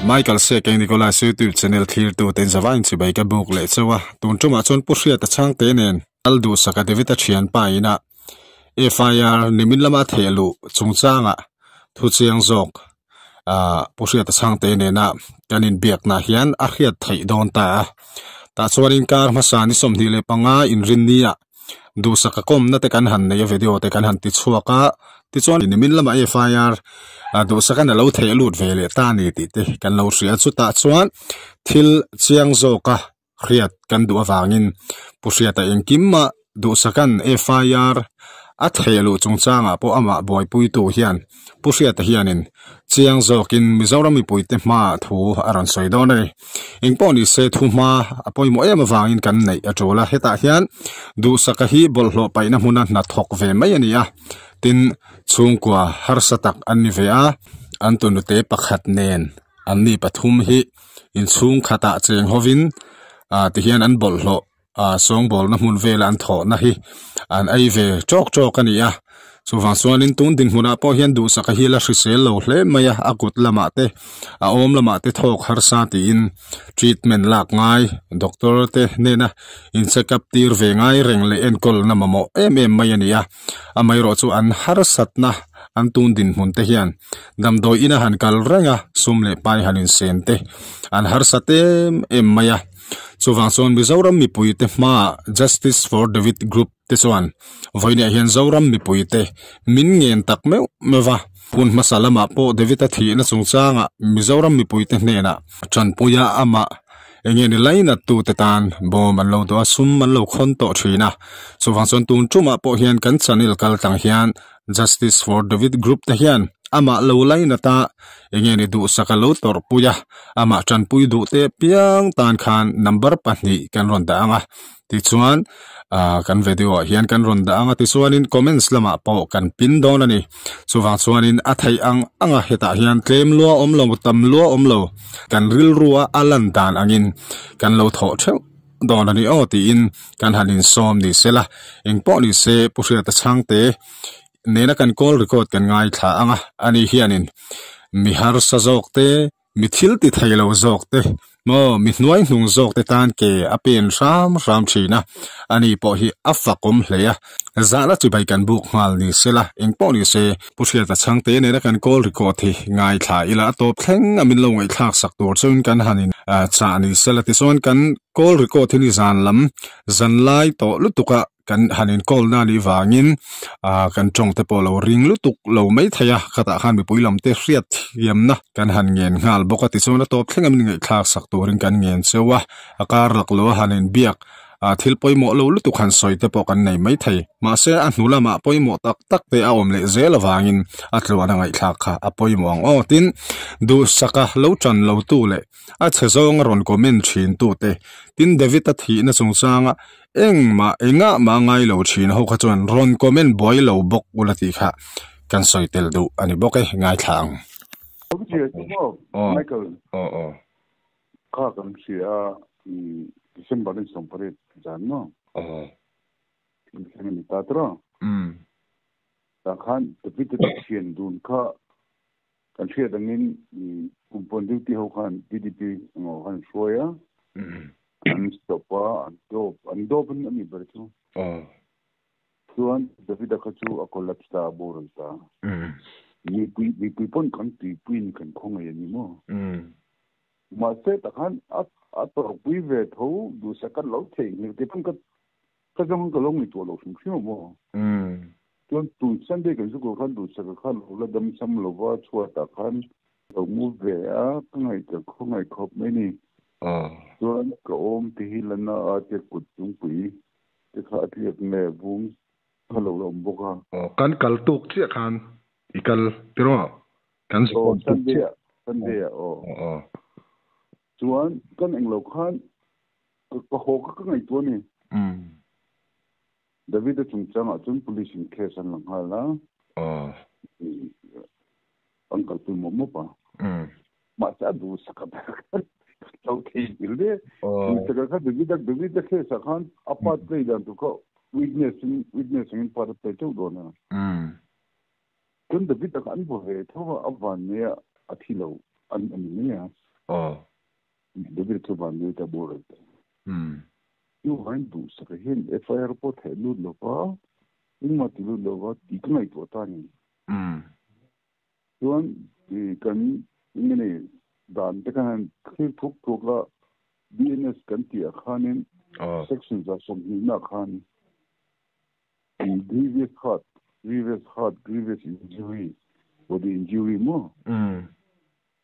Michael se keng Nicola YouTube channel clear to ten zawain chi bai ka book le chawa tun tuma chon pushia ta chang te nen aldu saka devita thian pa ina FIR nimin lama thelu chungchanga thu chiang zok pushia ta chang te nen na kanin biak na hian a khiat thai don ta chuanin kar masani somni le panga in rin nia du saka kom na te kan han nei video te kan han ti chuaka ti chuan nimin lama FIR do saka na lo thei lut vele ta ni ti te kan lo ria chu ta chuan thil chiang zoka khriat kan du awangin pusia ta engkimma du sakan FIR a thelu chungchanga po ama boy pui tu hian pusia ta hianin chiang zokin mizoram mi puite ma thu aran soidone engponi se thu ma apoi mo em awangin kan nei atola heta hian du saka hi bolhlo paina huna na thok ve mai ania tin chungkwa harsatak anni vea antunu te pakhat nen anni pathum hi in chung khata cheng hovin ti hian an bolhlo song bol na mun vel an tho na hi an ai ve chok ania chuwang chuanin tun din huna po hian du saka hi la hrisel lo hle maya akut lama te a om lama te thok harsa ti in treatment lak ngai doctor te nena in check up tir ve ngai reng le enkol na mamo em mai ania amai ro chu an harsat na an tun din mun te hian damdoi ina han kal renga sumle pai hanin sente an harsate em maya chuwang chuan mizoram mi puite ma Justice for David group te chuan voine hian zoram mi puite min ngen tak mewa pun masalama po David a thi na chungchanga mizoram mi puite hnena chan puya ama engeni laina tu te tan bo man lo do sum man lo khon to thina chuwang chuan tun tuma po hian kan channel kal tang hian Justice for David group te hian ama lo laina ta engeni du sakalo tor puya ama chan pui du te piang tan khan number pahni kan ron da anga ti chuan kan video hian kan ron da anga ti chuanin comments lama po kan pin don ani chuwang chuanin a thai anga heta hian claim lo omlo tam lo omlo kan ril ruwa alan dan angin kan lo tho theu don ani o ti in kan hanin som ni sela engpo ni se pusia ta changte nena kan call record kan ngai tha anga ani hianin mi har sa zok te mi thil ti thailo zok te mo mi hnuai hnung zok te tan ke apen ram thina ani po hi afakom hleya zala chu bai kan buk ngal ni sela engpo ni se pusia ta changte nena kan call record thi ngai tha ila to thleng amin lo ngai thak sak tur chun kan hanin cha ni sela ti son kan call record thi ni zan lam zan lai to lutuka kan hanin call na li wangin kan chong te polo ring lutuk lo mai thaya khata khan mi puilam te hriat yamna kan han ngen ngal boka ti chona top thlengam ni ngai thak sak turin kan ngen chewa akar lak lo hanin biak thil poimo lo lutuk han soi te po kan nei mai thai ma se a hnulama poimo tak te awom le zel wangin atlo na ngai thak kha apoimo ang o tin du saka lo chan lo tu le a chezong ron comment thin tu te tin David a thi na chungchanga enga ma ngai lo thin ho kha chuan ron comment boy lo bok ulati kha kan soi tel du ani boke ngai thang Michael kha kan sia December ni sompare janno ni tatra ta khan David ta chien dun kha kan sia dangin kumpon duty ho khan DDP ngo khan soya an stopa an dopen ani bertu tuan David ka chu akolap sta borun ta ni pon kan ti pin kan khong ai ni mo ma se ta khan at pui ve tho du sakan lo thei ni te pon ka jong ka long ni to lo sum sum mo tuan tu sunday kan su ko khan du saka khan lo la dam sam lo wa chua ta khan lo mu ve a ngai ta khong ai khop mai ni tuan ka om ti hilana a te kut chung pui te kha thiak me bung halo lom boka kan kal tuk chi khan ikal tiro kan support sunday chuan kan englo khan ka ho ka ngai to ni David chungchang a chun police in case an lang hala angkal tu mo pa ma cha du sakata okay bilde saka ka David case khan apat play dan to ko witnessing part of the do na kun David kan bo he tho avan ne athilo an ne David to ban ni ta bor you hain du sa hen FIR report he lu lo ba ma ti lu lo ba ti knai to ta ni yuan kan ngene dan te kan khil thuk la BNS kan ti khanin sections are some na khan grievous heart grievous injury body injury mo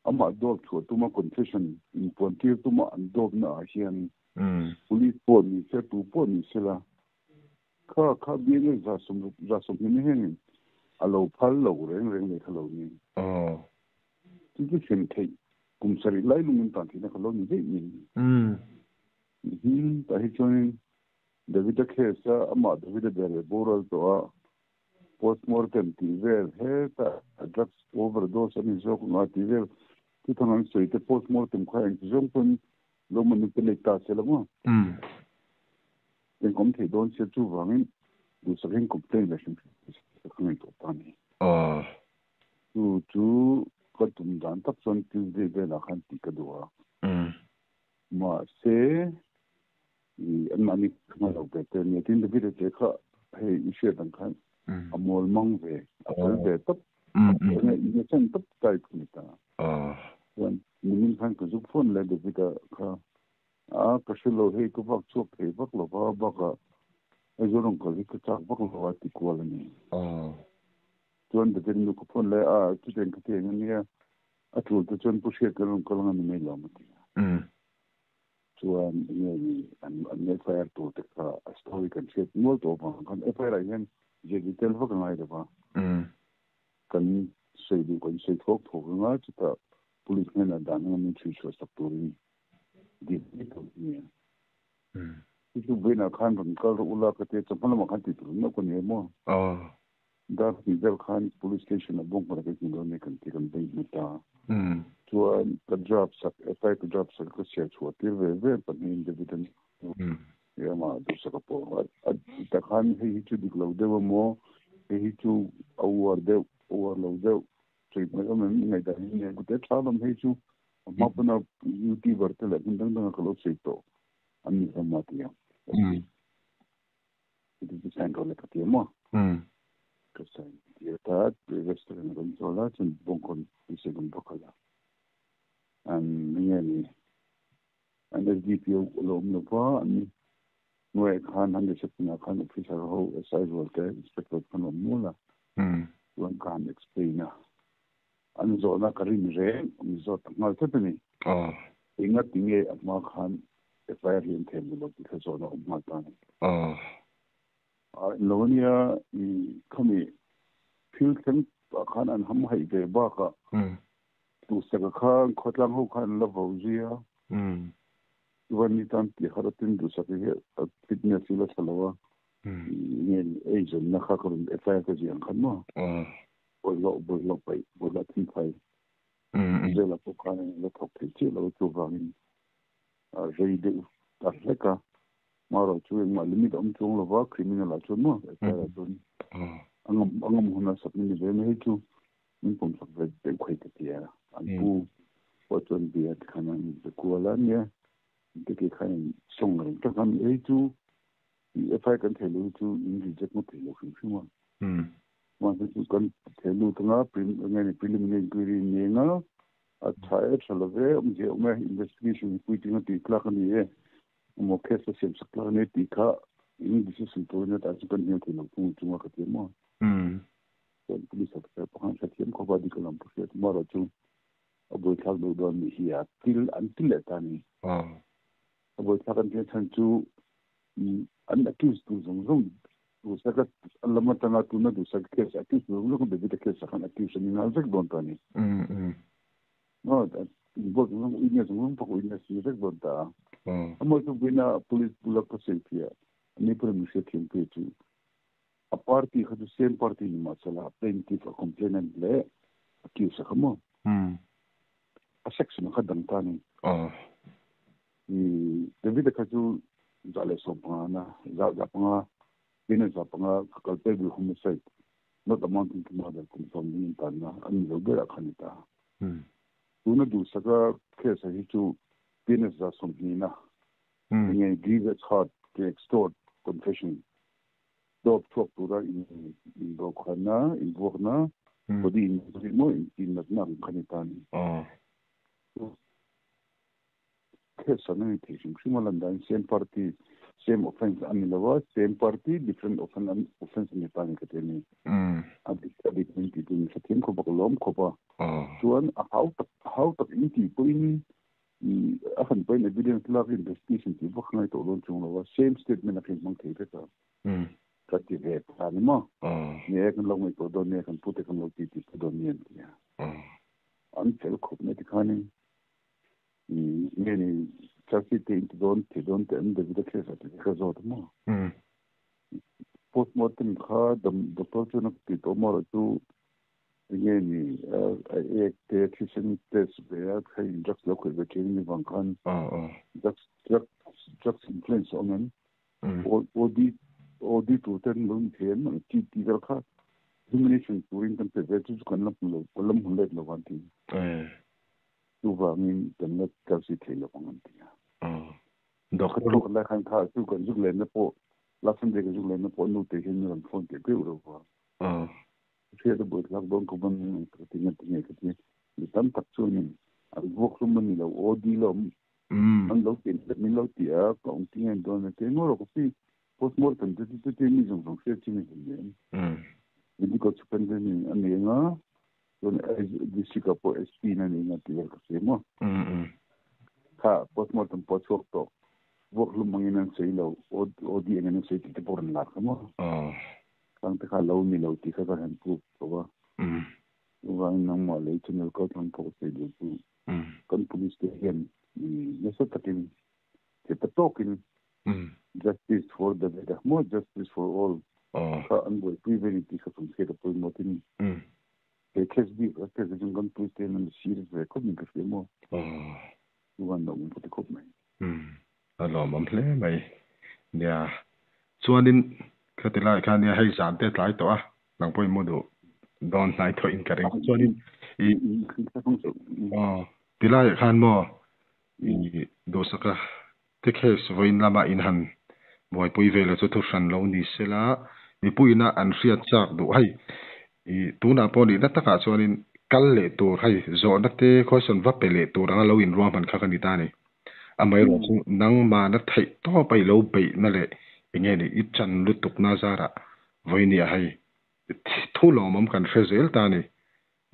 ama dog to tuma confession in pontir tuma an dog na hian police po ni se tu po ni sela kha BNS za som ni hen alo phal lo reng le khalo ni ti chen thei kum sari lai lung tan thi na khalo ni ve ni ta hi choin David Kesa ama David Bere Boral to postmortem tiver heta drugs overdose ani jok na tiver tu thangan soite postmortem khain jong pun lo manipulate ta selamo en kom the don se chu wangin du sakin complain la shin sakin to tani tu ko tum dan tak son tu de la khan ti kadwa ma se anh không có cái tên này tin được biết được cái hay isu đang khai amol mong về về tập cái chân tập cái người ta mình khăn cái giúp phun lên được biết cái cái số lượng hay cái vắc chuột hay vắc lova vắc cái số lượng cái chắc vắc lova thì quá là nhiều chuan được cái nó cái phun lên cái tên cái tên này chuột cái chuan push cái cái lòng mình làm mà chuan an FIR to te ka story kan chet mol to ba kan FIR yan je detail va kan ai da ba kan sei du kan sei thok thok nga chuta police men da na min chu chu story di to ni chu bena khan ron kal ula ka te chapala ma khan ti tu na ko ne mo da Fidel Khan police station a bong para ke kin ne kan ti kan be ta chuan ka drop sak FI ka drop sak ka share chu tir ve pa ni individual ya ma du sak po ta khan hi chu dik lo de mo hi chu awar lo de chu ma ma ngai da ni ne te thalam hi chu ma pa na youtuber te la dang dang ka lo sei to an ni ma ti ya it is central le ka ti mo ka sai ya ta restaurant ron zola chen bongkon ise gun bokala yani DPO lom no pa ani noi khan han de chapna khan officer ho size worker inspector khan mula wan kan explain an zo na karin re mi zo ngal tepeni inga tinge ma khan FIR yin them lo ki zo na ma ta lonia I kami fil kan khan an ham hai de ba ka tu sa khan khotlang ho khan la vojiaวันนี้ตอนที่เขาติดดูสักทีฟิตเนสแล้วสลัวเนี่ยเอเจนต์นะครับคนFIRก็ยังขันมั้งบนลงไปบนละทิ้งไปเจ้าละพวกเขาเนี่ยเราทบทวนเชื่อเราตัวฟังเรื่องเดียวแต่เล็กมาเราช่วยมาลิมิตจงเราว่าคริมินัลชนมั้งFIRชนอังมหัวหน้าสับนี่เรื่องไม่ชูมันผมสักเป็นคุยกันที่อันผู้ว่าจนเบียดขนาดจะกลัวแล้วเนี่ยcái khai song rồi các anh ấy chú phải cần thể lưu chú những gì một thể lưu không mà chú cần thể lưu thằng nào ngay này preliminary inquiry này nó thay cho là về giờ mà investigation quy trình thì clark này một case xem sắc clark này thì cả những decision tôi nó đã cần nhiều thể lưu chú mà cái gì mà còn police officer phải phát hiện có bao nhiêu làm việc mà rồi chú ở bên khác đâu đó mình hiểu till là này Abo sakan dia chancu an accused tu zong tu sakat alama tanga tu na tu sakat case accused zong ko bebe case sakan accused ni na zek don tani no that bo zong inya zong pa ko inya si zek don ta amo tu bina police bulak ko selfia ni por mi se tiempo tu a party khadu same party ni masala plaintiff or complainant le accused sakamo a section khadang tani David kacu jale sopana japanga bina japanga kalpe bi homicide not amounting to more than confirming tana an lo bera khanita tuna du saka case hi chu business za som ni na nge grievous hard to extort confession dog talk to ra in do khana in bokna body in mo in na khanitan case na ni teaching simulan dan same party same offense anilawa same party different offense ni pani kateni adi pinti tin satin ko bakolom ko pa chuan how to inti point akan point evidence log investigation ti bok ngai to lon chung lawa same statement akin mang thei ta kati ve ani mo ne kan long mai to don ne kan pute kan lo ti don yen ya an tel ko ne ti khani ni chasi te don't and the case at because of mo postmortem kha the person of the tomorrow to again a dietitian test where kind just local vegetarian one can just influence on them or the to ten long ten ti der kha humiliation during the vegetarian kan lam hulet lo wanti Uvamin the net kasi telo pangantia. Doktor la kan ka tu kan jugle na po lasan de jugle na po no te hin ran fon te pe ro ba. Sia de bot la bon ko ban tinga ni tam tak chu ni al vok rum ni lo odi lo an lo tin ni lo ti a ko tinga don te no ro ko si postmortem de ni jong jong se ti ni ni ko supende ni an nga don di Singapore SP na ni ngati ka semo ka postmortem pochok to vok lu manginan sei lo o di ngene sei ti por na ka mo kan te ka lo ni lo ti ka han pu to ba wa nang mo le tu no ko tan ko sei du pu kan police station ni so takin te tokin justice for the better more justice for all ka an bo privilege ka fun ke da po motin KSB kasi jungkan Tuesday na series record ni kasi mo. Iwan na umpo ti kop mai. Alo mample mai. Dia chuanin khatila khan dia hei zan te tlai to a nang poi mo do don nai to in karing chuanin tilai khan mo do saka te case voin lama in han moi pui vela chu thu san lo ni sela mi puina an riat chak do hai tuna poni na taka chuanin kal le tur hai zo na te khoison va pele tur anga lo in ruam han kha kani ta ni amai ro chu nang ma na thai to pai lo pe na le nge ni i chan lu tuk na zara voini a hai thu lo mom kan fezel ta ni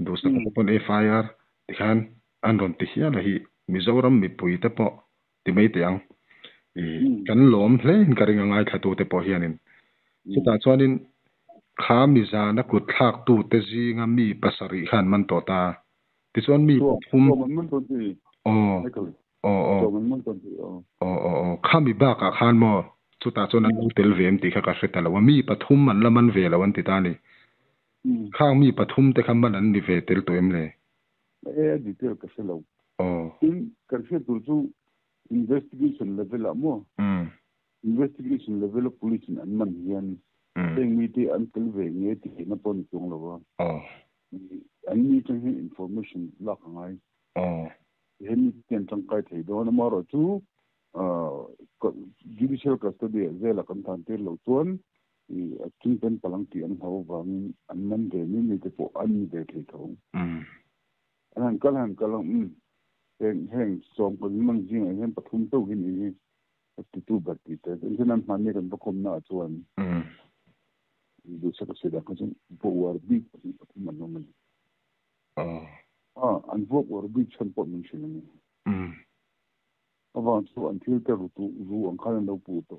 do sa ko pon FIR tikhan an ron ti hian hi mizoram mi pui te po ti mai te ang kan lom hle in karinga ngai thatu te po hianin chuta chuanin khami za na kut thak tu te zi nga mi pasari khan man to ta ti chuan mi thum khami ba ka khan mo chuta chuan an tel vem ti kha ka hreta lo mi pathum man laman ve lo an ti ta ni khang mi pathum te kham man an ni ve tel to em le detail ka selo in ka se tu chu investigation level amo investigation level of police an man hian thing mi ti an tel ve nge ti na pon chung lo wa an ni chung information la ngai hen ten chang kai thei do na ma ro chu judicial custody zela kan tan te lo tuan I chung pen palang ti an ho wa an nan de ni te po an ni de thei thong an kalang heng som ko mang jing hen pathum to hin ni ti tu bat ti te den an man ne kan bakom na chuan du sa ka se da ka bo war bi pathum man no man an bo war bi chan po min shin ni awan so until te ru an khan lo pu to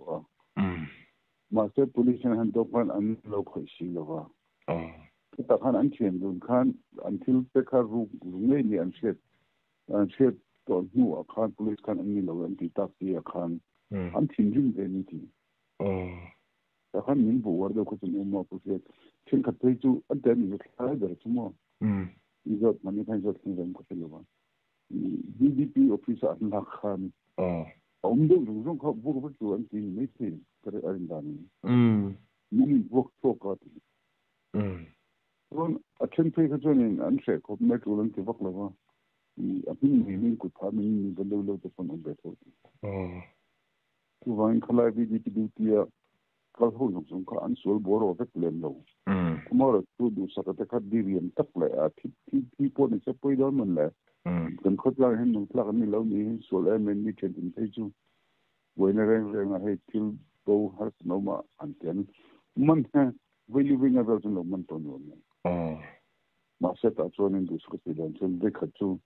master police han do pan an lo khoi si lo wa ta khan an chen dun khan until te kha ru ngai ni an shet to nu a khan police khan an ni lo an ti ta si a khan an thin jing de ni ti ta khan min bu war do ko chu mo pu se chen kha te chu an te ni kha da chu mo izot mani khan zot ni ram ko se lo wa DDP officer an la khan do rung kha bu ko chu an ti ni ti kare an dan ni work to ka ti ron a chen pe ka chen an se ko me ko lan ti vak lo wa mình cũng thà mình vẫn lâu lâu tập phần ông bé thôi tu vang khalai vi di duty kal ho yung sung ka an sul boro vek len lo tomorrow tu du sa ta ka diriam tak le a thi po ni se poi don man le kan khot la hen nung tla ni lo ni sul em ni chen tin thai chu voi na reng reng a he til go har no ma an ten man ha voi living about no man ton no ma se ta chon in du su ti dan chen de khat chu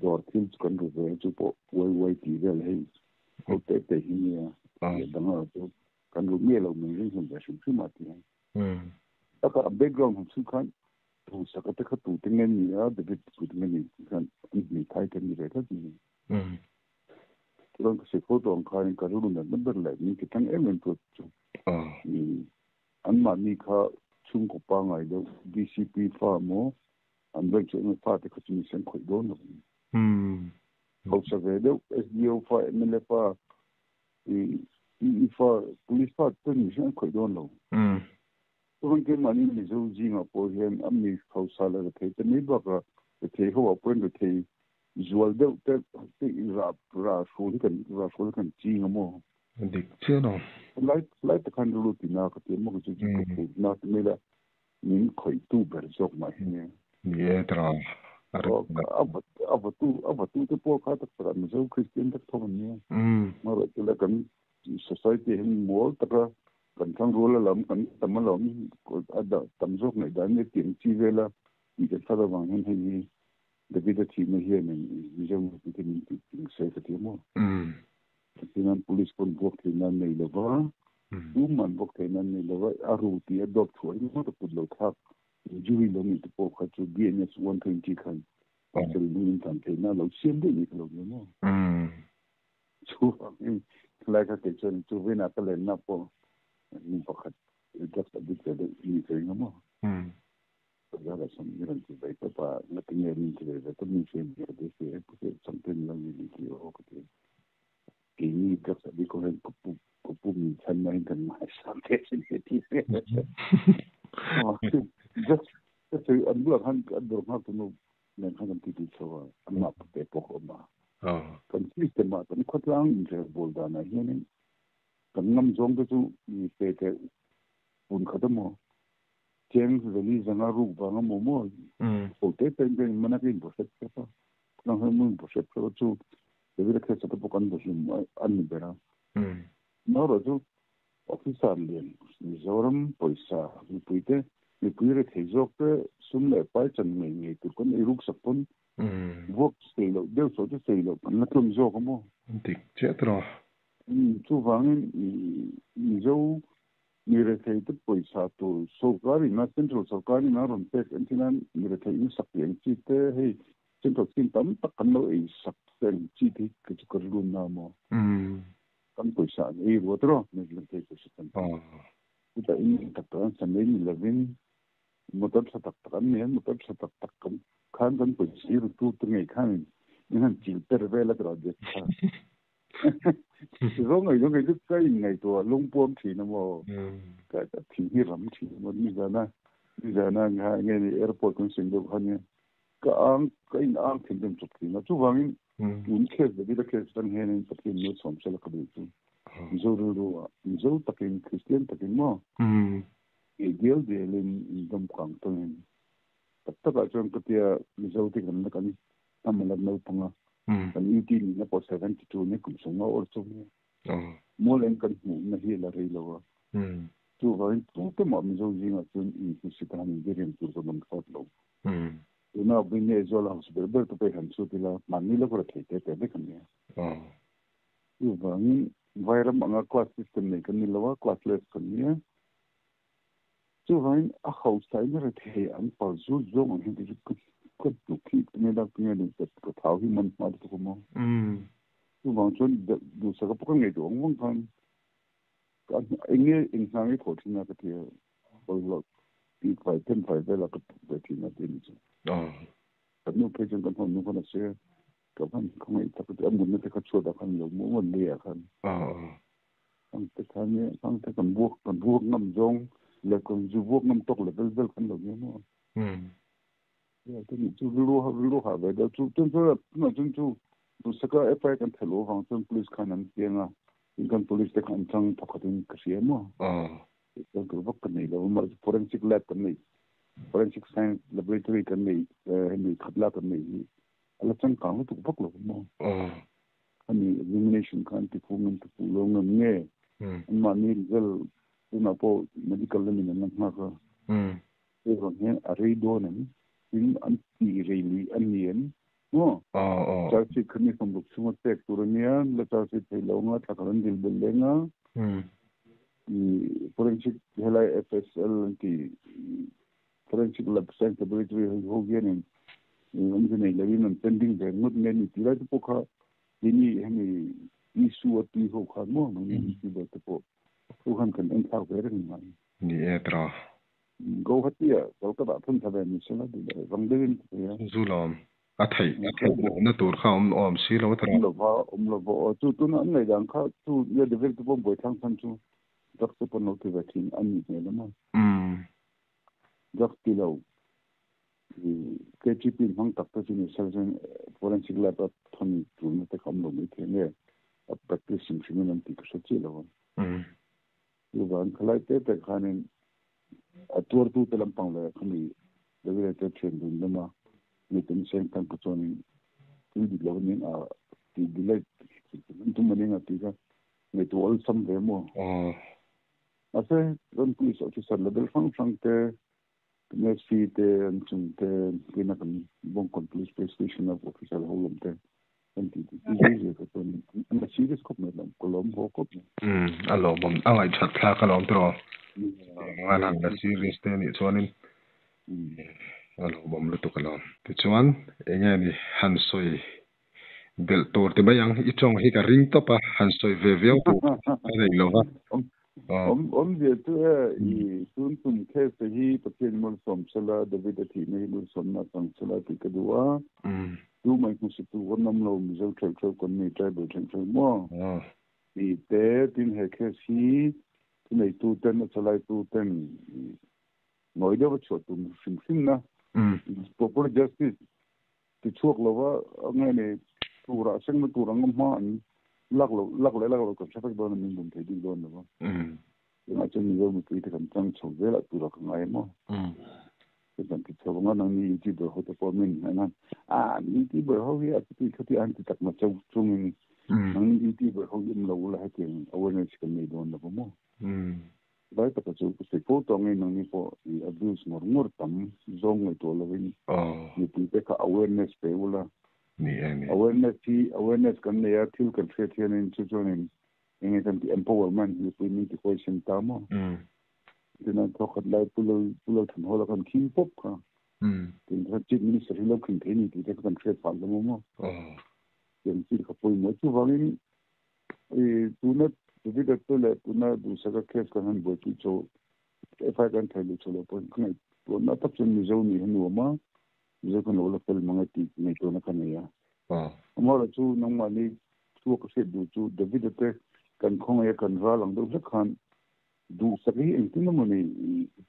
dor til kan ru ve chu po voi ti vel he ko te hi ni ya da ma chu kan ru me lo mi rin sun da shu ma ti ta ka background hu kan tu sa ka ta ka tu ting ni ya de bit tu ting ni kan ni thai kan ni re ta ni 그런 것이 보통 가는 가루는 넘버를 니 기탕 에면 또 안마니카 중국방 아이도 DCP 파모 안백적인 파트 같은 생 거도 거기서도 SDO 파 ML파 파 police 파 같은 생 거도 그런 게 많이 미조지가 보면 암니 거기서를 대때 바가 대호 어플도 대 visual đâu te ra shuli kan chi ngamo dik cheno lai ta kan lu ti na ka te mo ji ko na te mela nin khoi tu ber jok ma hine ye tra abatu te po ka ta pra mi zo christian ta thom ni ma ro te la kan society hin mol ta kan thang ro la lam kan tam lam ko ada tam jok ne dan ne tin chi vela ni te sa da wang hin ni the vida team here in Museum of Community Safety mo. Tinan police kon bok tinan nei lova. Man bok tinan nei lova aruti adopt for mo to put lo thak. Jury lo mi to po kha to BNS 120 kan. Pasal ni tan tinan lo sim de ni lo mo. So like a kitchen to win at the na po ni po kha just a bit the ni thing mo. Ada sambiran tu baik apa nak tinggalin tu ada tu mungkin ada sih something yang ini dia okey ini kat tadi kau yang kupu mincan main kan macam sensitif just ambil kan ada tu nu kan tidur sawa anak pepok oma kan sistem apa ni kau lang je bolda na ini kan ngam jong tu ni pete pun kadamo James Valley zanga ru banga momo hote pen mana ke boset pa na hamun boset pa chu debira ke sa to kan bosim an bera no ro officer len ni zoram poisa ni puite ni puire ke jok sumle pa chan me ni tu kon iruk sapon vok stelo de so de stelo na tum zo como dik chetro chu wang ni zo Mirate poisa to sokari na central sokari na ron pek entinan mirate in sakyen chite hey central sin tam takan lo e saksen chite ke chukarlu na mo kan poisa e rotro ne lente poisa kan uta in takran samen 11 motor sa takran ne motor sa takkan kan poisa ru tu ngai kan ni han chil per vela grade rong ấy lúc cái ngày tuổi lung buông thì nó mà cái thì hi lắm thì mà bây giờ na nghe airport cũng sinh được hơn cái ang thì đừng chụp thì nó chú vàng những cái cái cái đang nghe nên tập trung nhiều sống sẽ là cái gì tập trung Christian tập trung mà ideal để lên dòng quảng thông tất cả trong cái tia dâu thì cái cái làm là nấu bằng kan uti ni na po 72 ni kum sunga or so ni molen kan mu na hi la rei lo tu va tu te mo mi zo jinga tu ni ku sitan ni geren tu so man fot lo tu na bin ne zo la hospital ber tu pe han su ti la man ni lo ko te te be kan ni tu va ni vaira manga class system ni kan ni lo class les kan ni tu va ni a house timer te an pa zo zo man hi tiก็ถูกคิดไม่ได้เพียงแต่ก็เท่าที่มันมาทุกโมงคือบางช่วงดูสักพวกไงตัวบางครั้งก็เองเนี่ยเองสร้างให้ผลที่น่าจะเที่ยวบางทีตีไฟเต้นไฟได้แล้วก็ไปที่นั่นที่นี่แต่นู่นเพจกันคนนู่นคนนั้นเสียกับท่านเขาไม่ถ้าเกิดมุนไม่ได้เขาช่วยแต่ท่านหลงมันเลี้ยกันทั้งแต่ท่านเนี่ยทั้งแต่กันบวกน้ำจงแล้วก็จูบวกน้ำตกเลยเบลกันหลงเนี่ยมั้ง ya tu ni chu lu ha ve da chu tu na chu tu saka FI kan thelo hang chen police khan an tianga kan police te kan chang thakhatin ka sia mo kan ko bak nei lo mar forensic lab kan nei forensic science laboratory kan nei ni khatla kan nei ala chang ka tu bak lo mo ani examination kan ti phum tu lo ngam nge ma ni result na po medical ni na ma ka e ron he ari do nan in an ti really anien no cha chi khni som luk chung tek turania la cha chi thei lo nga thakaran dil bel lenga forensic helai FSL ti forensic lab science laboratory ho gen in nei lewin an pending de ngut ne ni tira tu kha ni hemi isu ati ho kha mo ni ti ba to tu han kan en thau ve ren ma ni etra go hatia ko ka ba thun thabe ni sala di rang de ya zulom a thai na tur kha om si lo tra lo ba tu na nei dang kha tu ye de ver tu bom boi thang san chu dak su pon no ti va tin an ni ne ma dak ti lo ke chi pin hang tak ta ni surgeon forensic lab thon tu na te kam lo mi the ne a practice sim sim nan ti ko chi lo lu ban khlai te khanin a tur tu te lam pang le khami de ve te chen dun de ma ni tin sen kan ko chon ni di lo ni a ti di le tu ma ni nga ti ga ni tu all sam de mo ase don police officer level function te next feed te an chung te kina kan bon kon police station of officer holom te an ti ji ko ton an serious kop me lam kolom ho kop alo bom angai that thla ka lom tro ngala la serious te ni chuanin alo bom lu tu ka lom ti chuan enga ni han soi bel tor te bayang I chong hi ka ring to pa han soi ve ve tu ai lo ha je tu I tun ke se hi patien mon som sala David thi nei mon som na tang sala ti ka duwa tu mai ku se tu wonam lo mi zo chel kon ni tribal chel mo ni te tin he ke si nei tu ten sala tu ten noi de chot tu sim na proper justice ti chuak lo wa ngai ne tu ra seng ma tu rang ma lak lo ko sa don min bum thei di don no na chen ni go mi ti kan chang chou ve la tu ra ka ngai mo kan ti chou nga nang ni ti do ho to po min na ni ti bo ho hi a ti khati an ti tak ma chou chung ni nang ni ti bo ho yim lo la ha ti awareness kan ni don no mo bai ta chou ku se po to ngai nang ni po abuse ngor tam zong ngai to lo ni ni ti pe ka awareness pe ula ni awareness kan ne ya thil kan thre thian in chu chonin nge kan ti empowerment ni pu ni ti question ta mo dina to khat lai pulo thon hola kan king pop ka tin ha chief minister lo king theni ti kan thre pa lo mo yen ti ka poi mo chu wangin tu na tu da to le tu na du sa ka kes kan han bo tu cho fa kan thai lu cho lo pon kan to na ta chen ni zo ni hnu ma zo kan lo pel mga ti nei to na kan ya amara chu nang ma ni chu ko se du chu David te kan khong ya kan ra lang do khan du sari en tin mo ni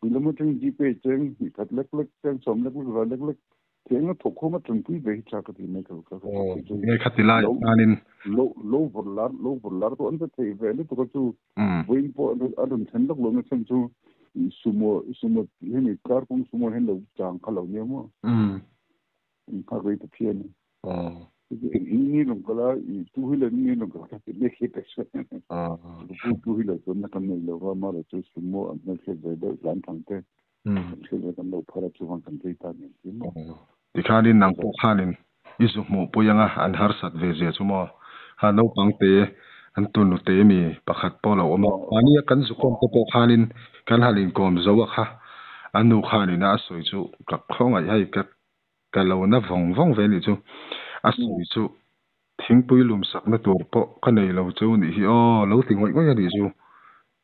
kilometer ji pe chen ni khat lek chen som lek ra lek chen to ko ma chen pi be cha ka ti nei ka ngai khatila anin lo vor lar to an te ve le to chu wing po adun chen lok lo na chen chu sumo ni kar kong sumo hen lo chang kha lo ne mo ka rei te pien ni no kala tu hile ni no kala te me ke pesa tu hile to na kan nei lo ma lo chu sumo an ne ke ve de lan thang te ke ve kan lo phara chu han kan te ta ni mo ti khanin nang po khanin isu mo puyanga an har sat ve je chumo ha no pangte an tunu te mi pakhat polo oma ani kan zu kom te po khanin kan halin kom zowa kha anu khanin a soi chu ka khonga hai ka lo na vong ve ni chu a soi chu thingpui lum sak na tur po ka nei lo chu ni hi lo ting hoi ngoi ni chu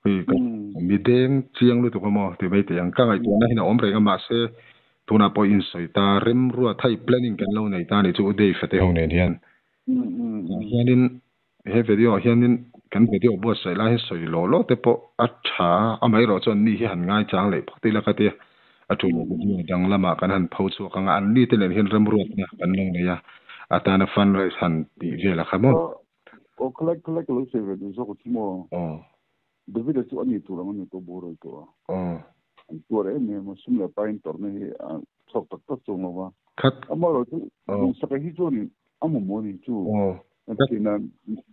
hi ka mi deng chiang lu to mo te bai te yang ka ngai tu na hina om re ma se tuna po in soi ta rem ruwa thai planning kan lo nei ta ni chu dei fate hong ne hian hianin he video hianin kan video bo sai la he soi lo te po acha amai ro chon ni hi han ngai chang le phati la ka te atu ni dang lama kan han phau chu kang an ni te len hin ram ruat na kan long ne ya atana fundraise han ti vela khamo o collect lo se ve du zo ko timo devido tu ani tu ram ni to boro to tu re ne mo sum la pain torne sok tak tak chu ngwa khat amaro tu sa ka hi chu ni amo mo ni chu na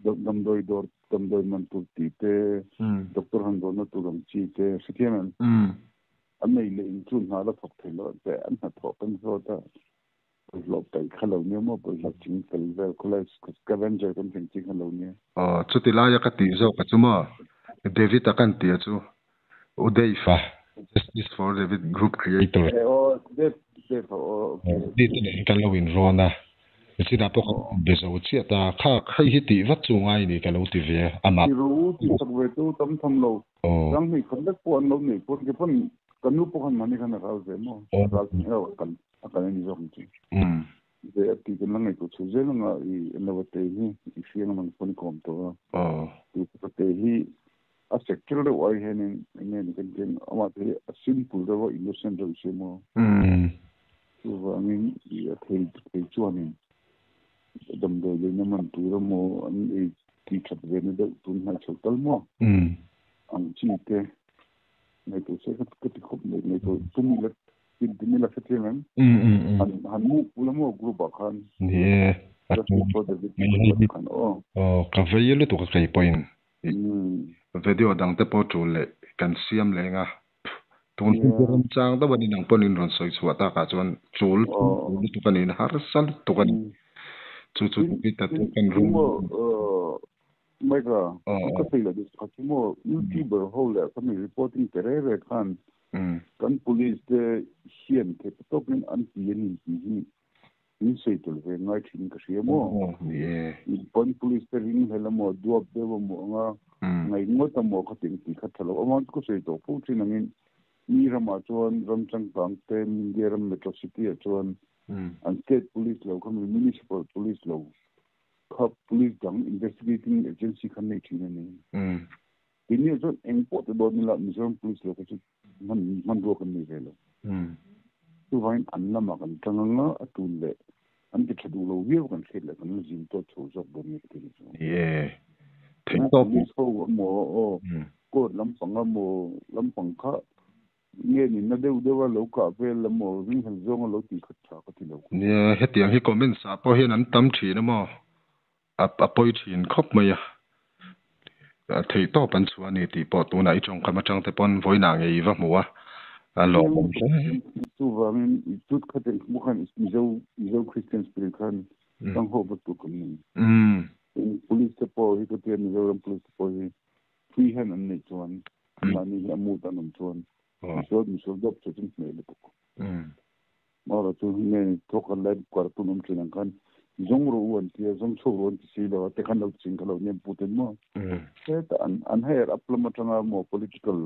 dam doi man tu ti te doctor han do na tu ram chi te sikian anh này lên chun hà là thuộc thể lo để anh là thuộc anh rồi ta lộc tại khá lâu nhiều mà bây giờ chính phải về college scavenger cũng thành chính khá lâu nhiều chút thì lại cái tí rồi cái chú mà David ta kan tia chú Udaifa Justice for David group creator Dave đi tới đây cái lâu in rồi na chỉ đã bốc bây giờ chỉ ta khai hít tí vắt chung ai đi cái lâu tí về ama thì rồi thì sắp về tu tâm thầm lâu rằng thì không biết quan lâu này quan cái phần kan nu pokan mani kan rakal ze mo rakal hero kan akan ni zong chi de ati kan lang ito chu ze lang I innovate hi I fiang man pon kom to tu te hi a sector de wai hen ni kan ama te a simple de wa innocent de se mo tu wa min I the chu ani dam de le na man tu ro mo an I ti chat ve ne de tu na chal tal mo ang chi te này tôi sẽ cái khúc này tôi tung lên tin là phát triển lắm hắn mua group bạc han yeah cà phê yêu tụ cái point video đăng tập bao trù lệ can siam lệ nga tuần tuần trang đó bên năng ponin ron soi suat ta cả chuan chul tụ cái này har sal tụ cái chu cái ta tụ cái room mấy cái phải là cái mo YouTuber hole cái reporting terere kan kan police de hiền thì tốt nên anh hiền ni sei to le ngai thin ka sia mo pon police de ring hela mo duap de mo nga ngai ngot mo ka ting ti khat thalo amount ko sei to pu thin angin ni rama chon ram chang pang te mingeram metro city chon an state police lo kan municipal police lo khop police dang investigating agency kan nei thin ani ini so import do ni la Mizoram police lo ko man do kan ni velo tu vain an la ma kan tanga atul le an ke thadu lo wi kan khel kan jin to chu jok bo ni ti so thing to so mo ko lam pang kha nghe ni na deu dewa lo ka ve la mo ring han zong lo ti khat tha ka ti lo ne hetiang hi comment sa po hian an tam thi na mo a poi thin khop mai thei to pan chuan ni ti po tu na I chong kama chang te pon voina ngei va muwa a lo tu va min tut khate mu khan izo Christian spirit khan tang ho ba tu kum police te po hi ko te Mizoram police te po hi free hand an nei chuan ma ni la mu ta nam chuan so dop chu tin nei le ko ma ra tu ne to kan lai kwar tu num chin kan zong ro won ti zong cho ron ti si lo te kan lo ching ka lo nem putin mo ta an hair aplama tanga mo political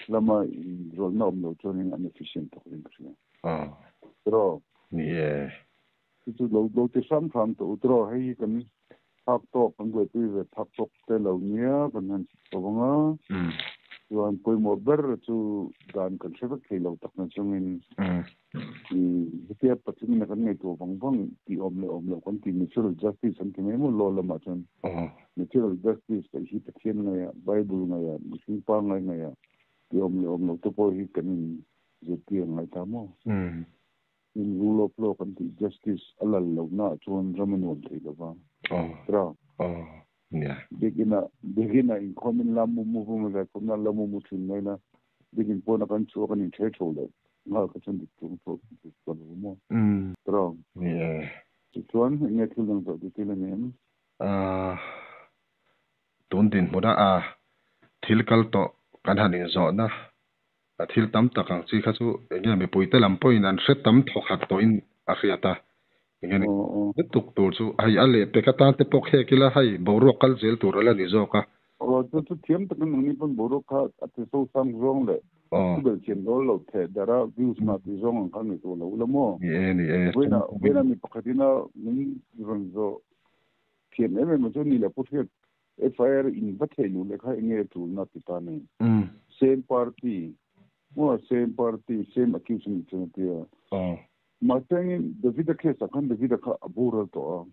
lama rol na lo choning an efficient to rin kri tro tu lo te sam tham to tro hei kan thak to kan go tu ve thak to te lo nia kan han to nga yuan poi mo ber chu dan kan se ke lo tak na chungin hitia pathin na kan nei to bang ti om le kan ti natural justice an ki mo lo la ma chon natural justice ta hi pathin na ya bible na ya muslim pa na ya ti om le to po hi kan je ti ngai ta mo in rule of law kan ti justice alal lo na chon ramen won thei lo ba tra begina in common lamu mu ga ko na lamu mu thin mai na begin po na kan chu kan in che chole nga ka chen dik tu ko mo tro chuan ne thulung to ti le nem tun din moda thil kal to kan hanin zo na thil tam takang chi kha chu nge me puite lam poin an hret tam tho khat to in a khiata nge ni tuk tur chu ai ale pe ka ta te pok he kila hai boru kal zel tur ala ni zo ka tu thiam tak ni pon boru kha ate so sam rong le bel chen lo the dara views ma ti zong kan ni to lo mo ni wena mi pakatina ni ron zo thiam me mo chu ni le pu the FIR in bathelu le kha nge tu na ti ta ni same party more same party same accusation tia ma tengin the vida case kan the vida ka abura to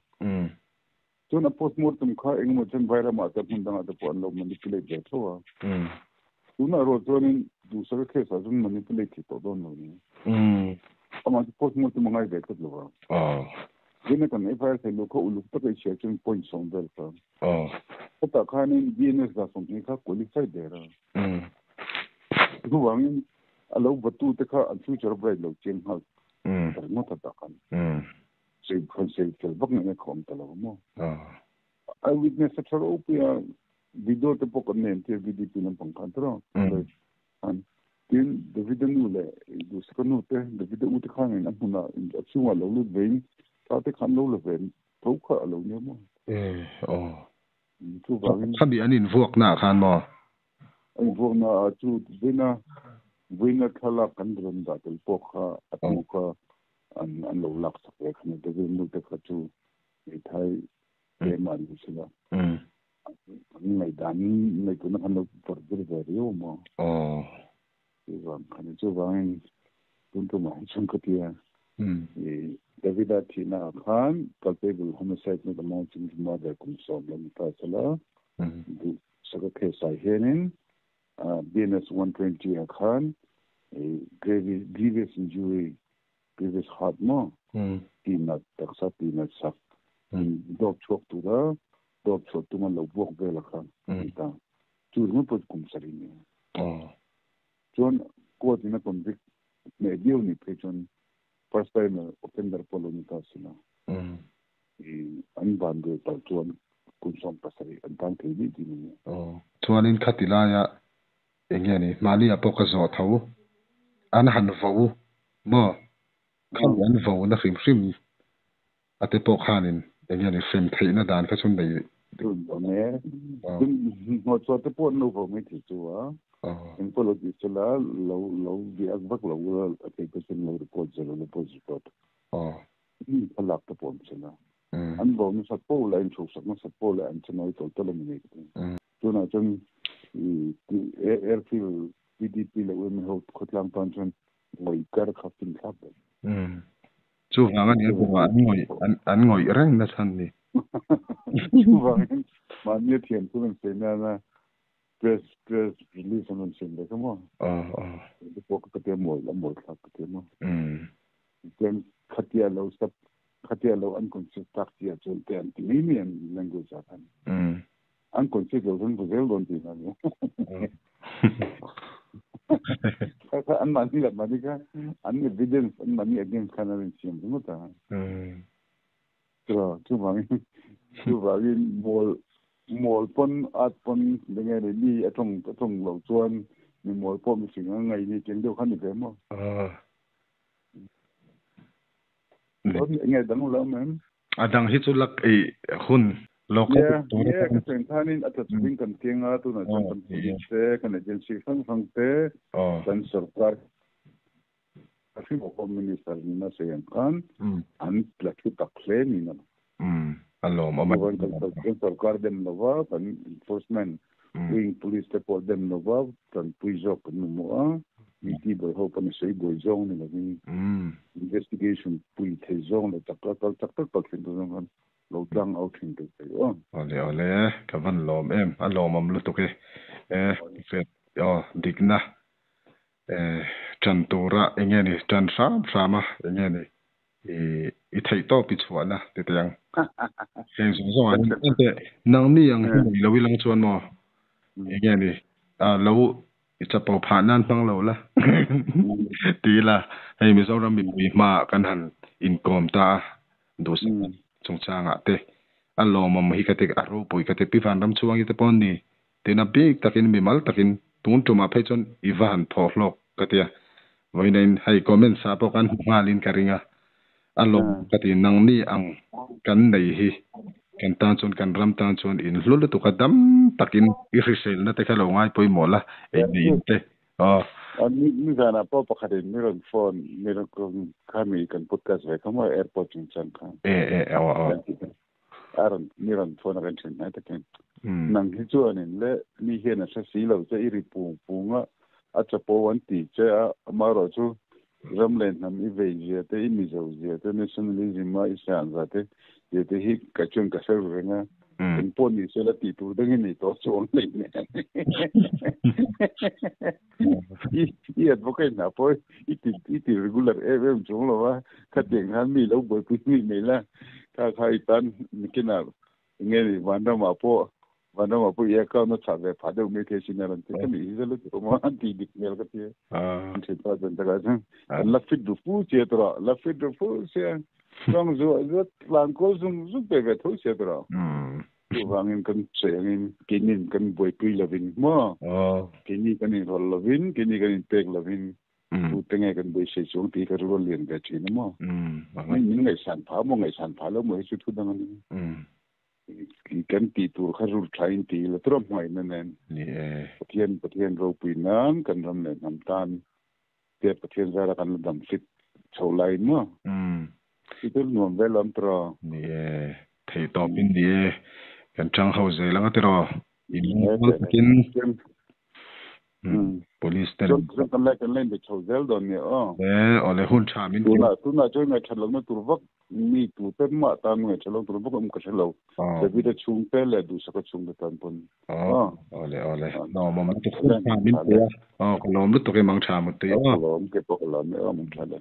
so na post mortem ka eng mo chen vaira ma ta pundanga ta pon lo manipulate de to una ro zonin du sa case azun manipulate to don no ni ama post mortem ngai de to lo gina kan FIR se lo ko ulu ta ke checking point song del ka ta khanin DNS da song ni ka qualify de ra du wang alo batu te ka future bright lo chen ha no ta ta kan se concept ke bak ne kom ta lo mo I witness a tropia video te pok ne te video pin pang kan tro an tin the video nu le du se nu te the video ut khang en apuna in action lo lu vein ta te kan lo le vein to ka lo ne mo tu ba kha bi anin vuak na khan mo ai vuak na tu vina khala kan dron da tel pokha atu ka an lo lak sak le khan de nu te ka tu ai thai e man sila ngai dan ngai tu na kan lo por de rio mo kan chu bang tun tu ma chung ka tia Davida Tina Khan culpable homicide with the mountain mother kum som lam ta sala saka case I hearing BNS 120 Khan grievous injury grievous heart mo tina taksa tina sak dog chok tu da dog chok tu man lo bok bela khan ta chu mo pot kum sari ni John ko tina convict me dio ni pechon first time offender poloni ta sila an bande ta chuan kun som pasari an tang thei ni ni chuan in khatila ya engya ni mali apoka zo thau an han vo mo khan an vo na hrim ate po khanin engya ni frame thei na dan ka chun dei ne no so te po no vo mi ti chu in polo di sala lo di akbak lo ate ko sin lo report zero lo report palak ta pom sala an bo mi sa po la in chu sa ma sa po la an chano to to mi tu na chun airfield PDP le we mi ho khotlang tan chun moi kar khapin khap chu wanga ni ko an ngoi reng na san ni chu wanga ma mi thian tu se na press release on sin de como de poco que te mo la mo la que te mo then khatia lo an concept taktia chol te antiminian language akan an concept lo don buzel don ti na ka an mani la manika an evidence an mani against kanarin sim mo ta tu bangi mol pon at pon dengan ni atong lo chuan ni mol pon sing ngai ni cheng do khan ni mo ngai dang lo men adang hi chulak e hun local to ka sen thanin at swing kan tinga tu na kan se kan agency sang te kan sarkar asi mo minister ni na se kan an platu ta claim ni na allo mama sarkar dem nova kan enforcement wing police report dem nova kan puizok no mo ti boy ho pan sei boy zone ni ni investigation pui the zone la tak pak fin do kan lo tang out hin de ole ka van lom em allo mam lu to ke fet yo digna chantura engeni chan sama engeni i thei to pi chuana te tang sen so an te nang ni ang hi lo wi lang chuan mo engeni lo i cha pau pha nan tang lo la ti la hei mi zo ram mi ma kan han in kom ta do chung changa te allo mam hi ka te aro poi ka te pi van ram chuang i te pon ni te na big takin mi mal takin tun tu ma phei chon i van tho hlok ka te voinen hai comment sa po kan ngalin karinga allo kati nang ni ang kan nei hi kan tan chon kan ram tan chon in hlulu tu kadam takin i risel na te kalo ngai poi mola e ni te mi gana po pakharin mi ron phone mi ron kami kan podcast ve kama airport in chan kan aron mi ron phone kan chen na te ken nang hi chuan in le mi he na sa si lo che iri pu nga acha po wan ti che amaro chu ramlen nam I ve je te I mi zo je te nationalism ma isan za te ye te hi ka chung ka ser renga en po ni se la ti tu dang ni to chong le ne I advocate na po I ti regular evem chung lo wa ka teng han mi lo bo pi mi me la ka khai tan mi kina nge ni wanda ma po ye ka no cha ve pha de me ke sin na te ka mi ze lo to ma ti dik mel ka ti che ta den ta ga la fit du fu che tra la fit du fu che dong zo plan ko zum pe ve tho che tra tu wangin kan che ngin kinin kan boy pi lovin mo kini kan in rol lovin kini kan in pek lovin tu tenge kan boy se chung ti ka rol lien ga chi mo ni ngai san pha lo mo chu thu dang ni ki kan ti tur kha rul thain ti la trom mai na nen pathian ro pi nan kan ram ne nam tan te pathian zara kan dam fit chau lai mo ti tu nuam ve lam tro ni thei to bin di kan chang ho ze lang atero in kin police ten kan len de chau zel don ne ole hun cha min tu na choi ngai thalong na tur vak mi tu ten ma ta ngai chalong tur vak ka chalo se bi de chung pe le du sa ka chung de tan pon ole no mo man tu hun cha min pe ko lom lu to ke mang cha mu te lom ke po lom ne mang cha de